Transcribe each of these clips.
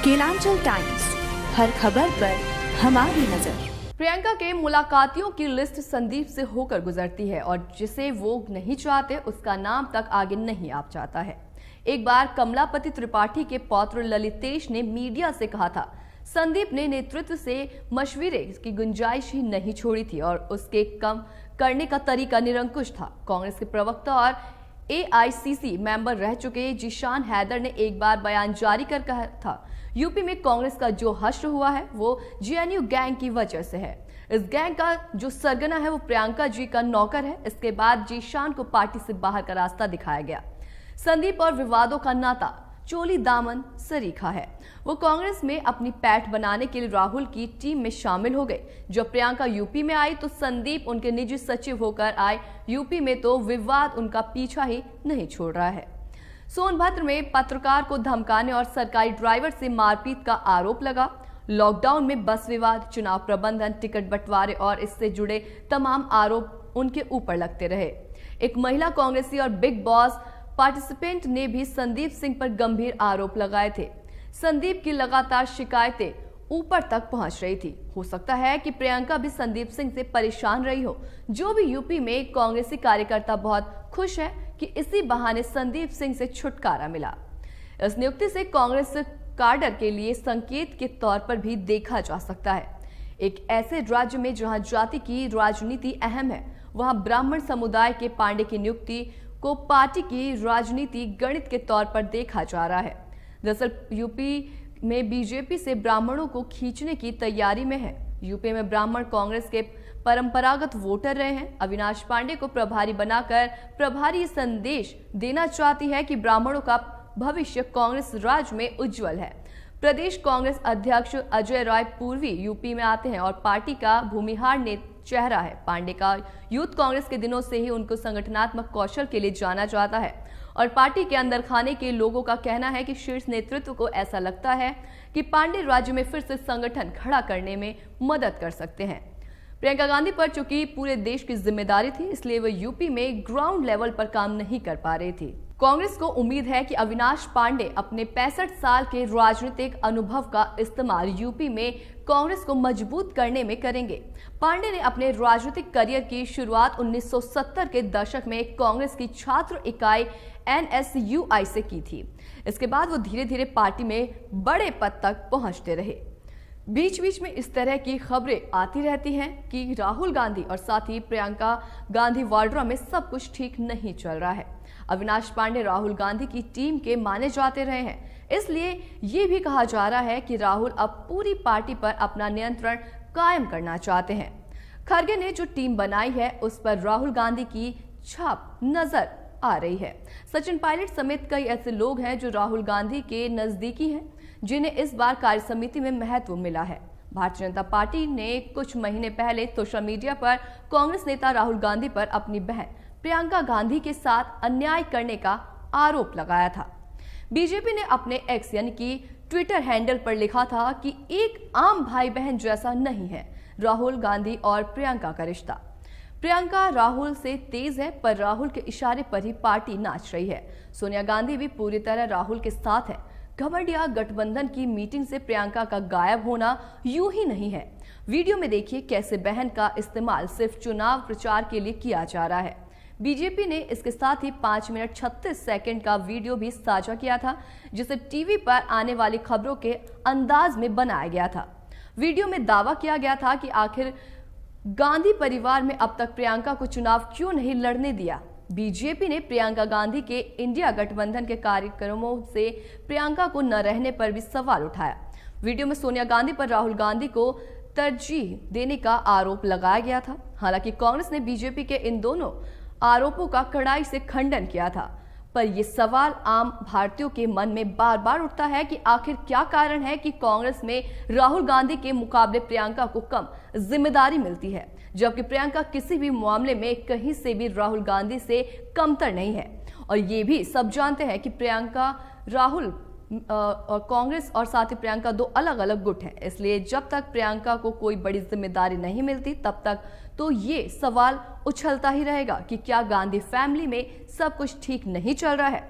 Kelanchal times, हर खबर पर हमारी नजर। प्रियंका के मुलाकातियों की लिस्ट संदीप से होकर गुजरती है और जिसे वो नहीं चाहते उसका नाम तक आगे नहीं आ जाता है। एक बार कमलापति त्रिपाठी के पौत्र ललितेश ने मीडिया से कहा था, संदीप ने नेतृत्व से मशविरे की गुंजाइश ही नहीं छोड़ी थी और उसके कम करने का तरीका निरंकुश था। कांग्रेस के प्रवक्ता और एआईसीसी मेंबर रह चुके जिशान हैदर ने एक बार बयान जारी कर कहा था, यूपी में कांग्रेस का जो हश्र हुआ है वो जेएनयू गैंग की वजह से है। इस गैंग का जो सरगना है वो प्रियंका जी का नौकर है। इसके बाद जीशान को पार्टी से बाहर का रास्ता दिखाया गया। संदीप और विवादों का नाता चोली दामन सरीखा है। वो कांग्रेस में अपनी पैठ बनाने के लिए राहुल की टीम में शामिल हो गए। जब प्रियंका यूपी में आई तो संदीप उनके निजी सचिव होकर आए। यूपी में तो विवाद उनका पीछा ही नहीं छोड़ रहा है। सोनभद्र में पत्रकार को धमकाने और सरकारी ड्राइवर से मारपीट का आरोप लगा। लॉकडाउन में बस विवाद, चुनाव प्रबंधन, टिकट बंटवारे और इससे जुड़े तमाम आरोप उनके ऊपर लगते रहे। एक महिला कांग्रेसी और बिग बॉस पार्टिसिपेंट ने भी संदीप सिंह पर गंभीर आरोप लगाए थे। संदीप की लगातार शिकायतें ऊपर तक पहुंच रही थी। हो सकता है कि प्रियंका भी संदीप सिंह से परेशान रही हो। जो भी यूपी में कांग्रेसी कार्यकर्ता बहुत खुश है कि इसी बहाने संदीप सिंह से छुटकारा मिला। इस नियुक्ति से कांग्रेस काडर के लिए संकेत के तौर पर भी देखा जा सकता है। एक ऐसे राज्य में जहां जाति की राजनीति अहम है, वहां ब्राह्मण समुदाय के पांडे की नियुक्ति को पार्टी की राजनीति गणित के तौर पर देखा जा रहा है। दरअसल यूपी में बीजेपी से ब्राह्मणों को खींचने की तैयारी में है। यूपी में ब्राह्मण कांग्रेस के परंपरागत वोटर रहे हैं। अविनाश पांडे को प्रभारी बनाकर प्रभारी संदेश देना चाहती है कि ब्राह्मणों का भविष्य कांग्रेस राज में उज्जवल है। प्रदेश कांग्रेस अध्यक्ष अजय राय पूर्वी यूपी में आते हैं और पार्टी का भूमिहार चेहरा है। पांडे का यूथ कांग्रेस के दिनों से ही उनको संगठनात्मक कौशल के लिए जाना जाता है और पार्टी के अंदर खाने के लोगों का कहना है कि शीर्ष नेतृत्व को ऐसा लगता है कि पांडे राज्य में फिर से संगठन खड़ा करने में मदद कर सकते हैं। प्रियंका गांधी पर चूंकि पूरे देश की जिम्मेदारी थी, इसलिए वह यूपी में ग्राउंड लेवल पर काम नहीं कर पा रही थी। कांग्रेस को उम्मीद है कि अविनाश पांडे अपने 65 साल के राजनीतिक अनुभव का इस्तेमाल यूपी में कांग्रेस को मजबूत करने में करेंगे। पांडे ने अपने राजनीतिक करियर की शुरुआत 1970 के दशक में कांग्रेस की छात्र इकाई NSUI से की थी। इसके बाद वो धीरे धीरे पार्टी में बड़े पद तक पहुंचते रहे। बीच बीच में इस तरह की खबरें आती रहती हैं कि राहुल गांधी और साथ ही प्रियंका गांधी वाड्रा में सब कुछ ठीक नहीं चल रहा है। अविनाश पांडे राहुल गांधी की टीम के माने जाते रहे हैं, इसलिए ये भी कहा जा रहा है कि राहुल अब पूरी पार्टी पर अपना नियंत्रण कायम करना चाहते हैं। खरगे ने जो टीम बनाई है उस पर राहुल गांधी की छाप नजर आ रही है। सचिन पायलट समेत कई ऐसे लोग हैं जो राहुल गांधी के नजदीकी हैं, जिन्हें इस बार कार्य समिति में महत्व मिला है। भारतीय जनता पार्टी ने कुछ महीने पहले सोशल मीडिया पर कांग्रेस नेता राहुल गांधी पर अपनी बहन प्रियंका गांधी के साथ अन्याय करने का आरोप लगाया था। बीजेपी ने अपने एक्स यानी कि ट्विटर हैंडल पर लिखा था कि एक आम भाई बहन जैसा नहीं है राहुल गांधी और प्रियंका का रिश्ता। प्रियंका राहुल से तेज है, पर राहुल के इशारे पर ही पार्टी नाच रही है। सोनिया गांधी भी पूरी तरह राहुल के साथ है। घमंडिया गठबंधन की मीटिंग से प्रियंका का गायब होना यूं ही नहीं है। वीडियो में देखिए कैसे बहन का इस्तेमाल सिर्फ चुनाव प्रचार के लिए किया जा रहा है। बीजेपी ने इसके साथ ही 5 मिनट 36 सेकंड का वीडियो भी साझा किया था, जिसे टीवी पर आने वाली खबरों के अंदाज में बनाया गया था। वीडियो में दावा किया गया था कि आखिर गांधी परिवार में अब तक प्रियंका को चुनाव क्यों नहीं लड़ने दिया। बीजेपी ने प्रियंका गांधी के इंडिया गठबंधन के कार्यक्रमों से प्रियंका को न रहने पर भी सवाल उठाया। वीडियो में सोनिया गांधी पर राहुल गांधी को तरजीह देने का आरोप लगाया गया था। हालांकि कांग्रेस ने बीजेपी के इन दोनों आरोपों का कड़ाई से खंडन किया था, पर यह सवाल आम भारतीयों के मन में बार बार उठता है कि आखिर क्या कारण है कि कांग्रेस में राहुल गांधी के मुकाबले प्रियंका को कम जिम्मेदारी मिलती है, जबकि प्रियंका किसी भी मामले में कहीं से भी राहुल गांधी से कमतर नहीं है। और ये भी सब जानते हैं कि प्रियंका राहुल और कांग्रेस और साथ ही प्रियंका दो अलग अलग गुट हैं, इसलिए जब तक प्रियंका को कोई बड़ी जिम्मेदारी नहीं मिलती तब तक तो ये सवाल उछलता ही रहेगा कि क्या गांधी फैमिली में सब कुछ ठीक नहीं चल रहा है।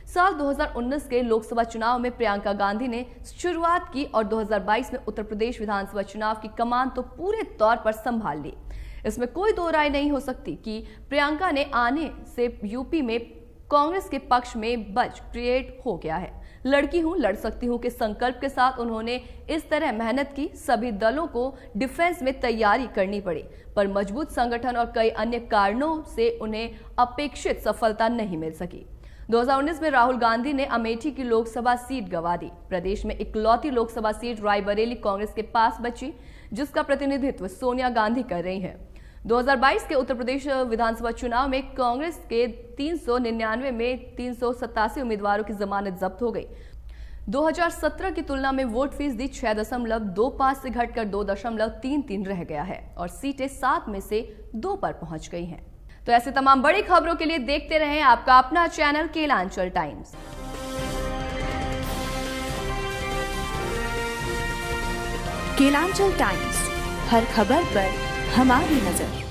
साल 2019 के लोकसभा चुनाव में प्रियंका गांधी ने शुरुआत की और 2022 में उत्तर प्रदेश विधानसभा चुनाव की कमान तो पूरे तौर पर संभाल ली। इसमें कोई दो राय नहीं हो सकती कि प्रियंका ने आने से यूपी में कांग्रेस के पक्ष में बज क्रिएट हो गया है। लड़की हूं, लड़ सकती हूं के संकल्प के साथ उन्होंने इस तरह मेहनत की। सभी दलों को डिफेंस में तैयारी करनी पड़ी, पर मजबूत संगठन और कई अन्य कारणों से उन्हें अपेक्षित सफलता नहीं मिल सकी। 2019 में राहुल गांधी ने अमेठी की लोकसभा सीट गंवा दी। प्रदेश में इकलौती लोकसभा सीट रायबरेली कांग्रेस के पास बची, जिसका प्रतिनिधित्व सोनिया गांधी कर रही हैं। 2022 के उत्तर प्रदेश विधानसभा चुनाव में कांग्रेस के 399 में 387 उम्मीदवारों की जमानत जब्त हो गई। 2017 की तुलना में वोट फीसदी 6.25 से घटकर 2.33 रह गया है और सीटें 7 में से 2 पर पहुंच गई हैं। तो ऐसे तमाम बड़ी खबरों के लिए देखते रहें आपका अपना channel Kelanchal times. Kelanchal times, हर खबर पर हमारी नजर।